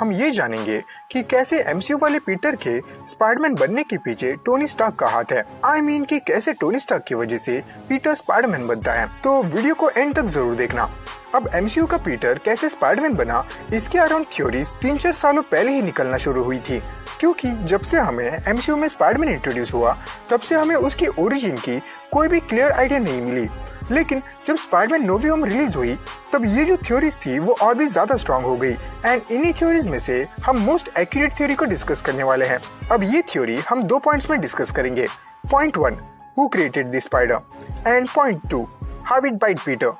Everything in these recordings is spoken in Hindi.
हम ये जानेंगे कि कैसे एमसीयू वाले पीटर के स्पाइडरमैन बनने के पीछे टोनी स्टार्क का हाथ है। कि कैसे टोनी स्टार्क की वजह से पीटर स्पाइडरमैन बनता है। तो वीडियो को एंड तक जरूर देखना। अब एमसीयू का पीटर कैसे स्पाइडरमैन बना, इसके अराउंड थ्योरीज 3-4 सालों पहले ही निकलना शुरू हुई थी, क्योंकि जब से हमें एमसीयू में स्पाइडरमैन इंट्रोड्यूस हुआ तब से हमें उसकी ओरिजिन की कोई भी क्लियर आइडिया नहीं मिली। लेकिन जब स्पाइडरमैन नो वे होम रिलीज हुई तब ये जो थ्योरीज थी वो और भी ज्यादा स्ट्रांग हो गई। एंड इन्हीं थ्योरीज में से हम मोस्ट एक्यूरेट थ्योरी को डिस्कस करने वाले हैं। अब ये थ्योरी हम 2 पॉइंट्स में डिस्कस करेंगे। Point 1, who created the spider, and point 2, how it bite Peter.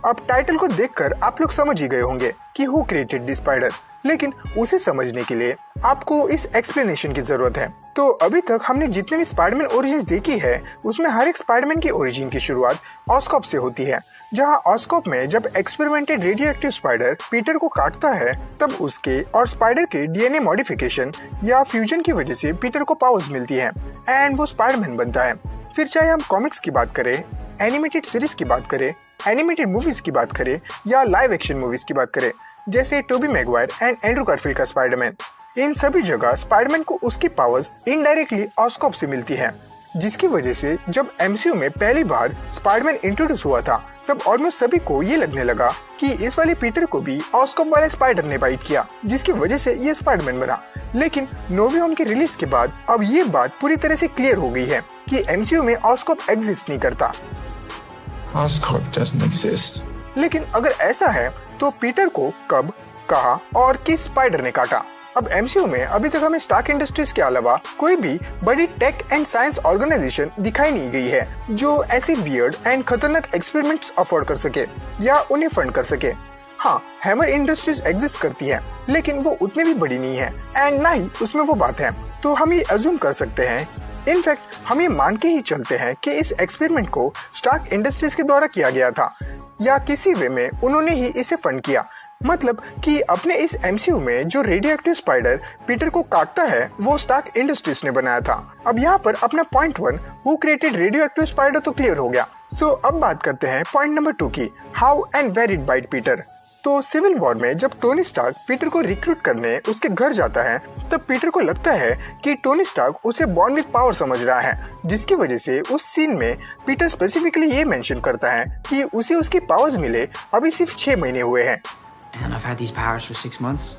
अब टाइटल को देखकर आप लोग समझ ही गए होंगे कि हु क्रिएटेड द स्पाइडर, लेकिन उसे समझने के लिए आपको इस एक्सप्लेनेशन की जरूरत है। तो अभी तक हमने जितने भी स्पाइडरमैन ओरिजिन्स देखी है उसमें हर एक स्पाइडरमैन की ओरिजिन की शुरुआत ऑस्कॉप से होती है, जहां ऑस्कॉप में जब एक्सपेरिमेंटेड रेडियोएक्टिव स्पाइडर पीटर को काटता है तब उसके और स्पाइडर के डीएनए मॉडिफिकेशन या फ्यूजन की वजह से पीटर को पावर्स मिलती है एंड वो स्पाइडरमैन बनता है। फिर चाहे हम कॉमिक्स की बात करें, एनिमेटेड सीरीज की बात करें, एनिमेटेड मूवीज की बात करें या लाइव एक्शन मूवीज की बात करें, जैसे Tobey Maguire and Andrew Garfield का स्पाइडरमैन, इन सभी जगह स्पाइडरमैन को उसकी पावर्स इनडायरेक्टली ऑस्कॉप से मिलती है, जिसकी वजह से जब एमसीयू में पहली बार स्पाइडरमैन इंट्रोड्यूस हुआ था तब ऑलमोस्ट सभी को ये लगने लगा कि इस वाले पीटर को भी ऑस्कॉप वाले स्पाइडर ने बाइट किया, जिसकी वजह से ये स्पाइडरमैन बना। लेकिन नो वे होम के रिलीज के बाद अब ये बात पूरी तरह से क्लियर हो गई है कि एमसीयू में ऑस्कॉप एग्जिस्ट नहीं करता। Oscorp doesn't exist. लेकिन अगर ऐसा है तो पीटर को कब, कहाँ और किस स्पाइडर ने काटा? अब एमसीयू में अभी तक हमें स्टार्क इंडस्ट्रीज के अलावा कोई भी बड़ी टेक एंड साइंस ऑर्गेनाइजेशन दिखाई नहीं गई है जो ऐसी वियर्ड एंड खतरनाक एक्सपेरिमेंट्स अफोर्ड कर सके या उन्हें फंड कर सके। हाँ, हैमर इंडस्ट्रीज एग्जिस्ट करती है लेकिन वो उतनी भी बड़ी नहीं है एंड ना ही उसमें वो बात है। तो हम ये अज्यूम कर सकते हैं, इनफैक्ट हम ये मान के ही चलते हैं कि इस एक्सपेरिमेंट को स्टार्क इंडस्ट्रीज के द्वारा किया गया था या किसी वे में उन्होंने ही इसे फंड किया। मतलब कि अपने इस एमसीयू में जो रेडियोएक्टिव स्पाइडर पीटर को काटता है वो स्टार्क इंडस्ट्रीज ने बनाया था। अब यहाँ पर अपना point 1, who created radioactive spider, तो क्लियर हो गया। सो अब बात करते हैं पॉइंट नंबर 2 की, how and where it bite Peter. तो सिविल वॉर में जब टोनी स्टार्क पीटर को रिक्रूट करने उसके घर जाता है तब पीटर को लगता है कि टोनी स्टार्क उसे बॉर्न विद पावर समझ रहा है, जिसकी वजह से उस सीन में पीटर स्पेसिफिकली ये मेंशन करता है कि उसे उसकी पावर्स मिले अभी सिर्फ 6 महीने हुए हैं। And I've had these powers for 6 months.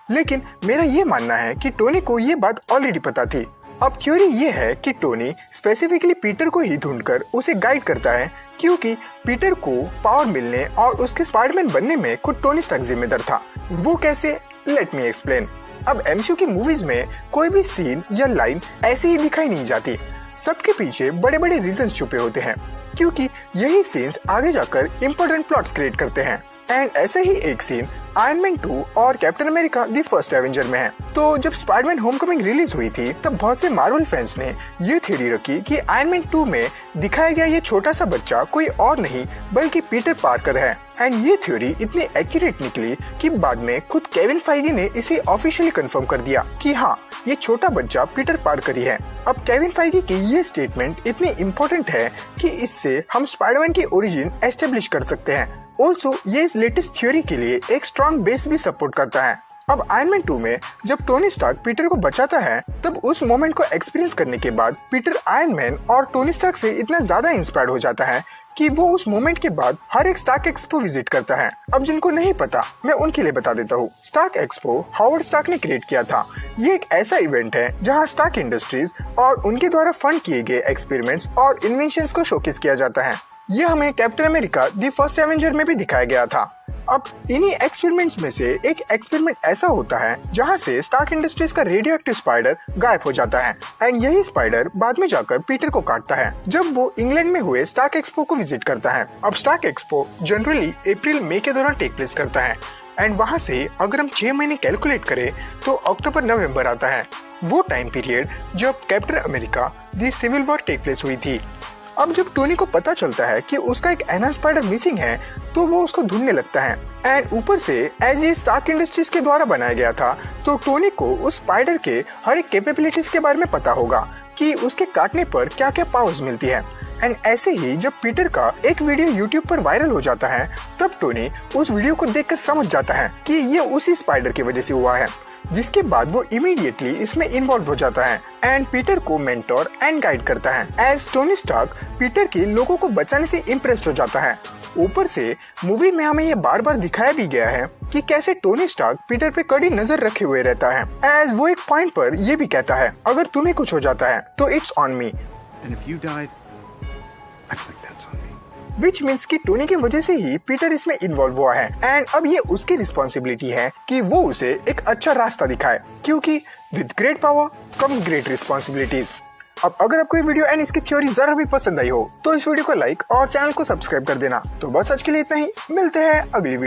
लेकिन मेरा ये मानना है कि टोनी को ये बात ऑलरेडी पता थी। अब थ्योरी ये है कि टोनी स्पेसिफिकली पीटर को ही ढूंढकर उसे गाइड करता है, क्योंकि पीटर को पावर मिलने और उसके स्पाइडरमैन बनने में खुद टोनी स्टार्क जिम्मेदार था। वो कैसे? Let me explain. अब एमसीयू की मूवीज में कोई भी सीन या लाइन ऐसे ही दिखाई नहीं जाती, सबके पीछे बड़े बड़े रीजंस छुपे होते हैं, क्योंकि यही सीन्स आगे जाकर इम्पोर्टेंट प्लॉट्स क्रिएट करते हैं। एंड ऐसे ही एक सीन आयरन मैन 2 और captain America the first Avenger में है। तो जब स्पाइडरमैन होमकमिंग रिलीज हुई थी तब बहुत से मार्वल फैंस ने ये थ्योरी रखी कि आयरन मैन 2 में दिखाया गया ये छोटा सा बच्चा कोई और नहीं बल्कि पीटर पार्कर है। एंड ये थ्योरी इतनी एक्यूरेट निकली कि बाद में खुद केविन फाइगी ने इसे ऑफिशियली कंफर्म कर दिया कि हाँ, ये छोटा बच्चा पीटर पार्कर ही है। अब केविन फाइगी की ये स्टेटमेंट इतनी इम्पोर्टेंट है कि इससे हम स्पाइडरमैन की ओरिजिन एस्टेब्लिश कर सकते हैं। ऑल्सो ये इस लेटेस्ट थ्योरी के लिए एक स्ट्रॉन्ग बेस भी सपोर्ट करता है। अब आयरन मैन 2 में जब टोनी स्टार्क पीटर को बचाता है तब उस मोमेंट को एक्सपीरियंस करने के बाद पीटर आयरन मैन और टोनी स्टार्क से इतना ज्यादा इंस्पायर्ड हो जाता है कि वो उस मोमेंट के बाद हर एक स्टार्क एक्सपो विजिट करता है। अब जिनको नहीं पता मैं उनके लिए बता देता हूँ। स्टार्क एक्सपो हावर्ड स्टार्क ने क्रिएट किया था। ये एक ऐसा इवेंट है जहाँ स्टार्क इंडस्ट्रीज और उनके द्वारा फंड किए गए एक्सपेरिमेंट्स और इन्वेंशंस को शोकेस किया जाता है। ये हमें captain America the first Avenger में भी दिखाया गया था। अब इन्हीं एक्सपेरिमेंट्स में से एक एक्सपेरिमेंट ऐसा होता है जहां से स्टार्क इंडस्ट्रीज का रेडियोएक्टिव स्पाइडर गायब हो जाता है एंड यही स्पाइडर बाद में जाकर पीटर को काटता है जब वो इंग्लैंड में हुए स्टार्क एक्सपो को विजिट करता है। अब स्टार्क एक्सपो जनरली अप्रैल मई के दौरान टेक प्लेस करता है एंड वहां से अगर हम 6 महीने कैलकुलेट करें तो अक्टूबर नवंबर आता है, वो टाइम पीरियड जब Captain America the Civil War take place हुई थी। अब जब टोनी को पता चलता है कि उसका एक एनहांस स्पाइडर मिसिंग है तो वो उसको ढूंढने लगता है एंड ऊपर से एज ये स्टार्क इंडस्ट्रीज के द्वारा बनाया गया था तो टोनी को उस स्पाइडर के हर एक कैपेबिलिटीज के बारे में पता होगा कि उसके काटने पर क्या क्या पावर्स मिलती है। एंड ऐसे ही जब पीटर का एक वीडियो यूट्यूब पर वायरल हो जाता है तब टोनी उस वीडियो को देखकर समझ जाता है कि ये उसी स्पाइडर की वजह से हुआ है, जिसके बाद वो इमीडिएटली इसमें इन्वॉल्व हो जाता है एंड पीटर को मेंटोर एंड गाइड करता है। एज टोनी स्टार्क पीटर के लोगों को बचाने से इम्प्रेस्ड हो जाता है। ऊपर से मूवी में हमें ये बार बार दिखाया भी गया है कि कैसे टोनी स्टार्क पीटर पे कड़ी नजर रखे हुए रहता है। एज वो एक पॉइंट पर ये भी कहता है, अगर तुम्हें कुछ हो जाता है तो it's on me, which means कि टोनी की वजह से ही पीटर इसमें इन्वॉल्व हुआ है एंड अब ये उसकी रिस्पॉन्सिबिलिटी है कि वो उसे एक अच्छा रास्ता दिखाए, क्योंकि with great power comes great responsibilities. अब अगर आपको ये वीडियो एंड इसकी थ्योरी जरा भी पसंद आई हो तो इस वीडियो को लाइक और चैनल को सब्सक्राइब कर देना। तो बस आज के लिए इतना ही, मिलते हैं अगली वीडियो।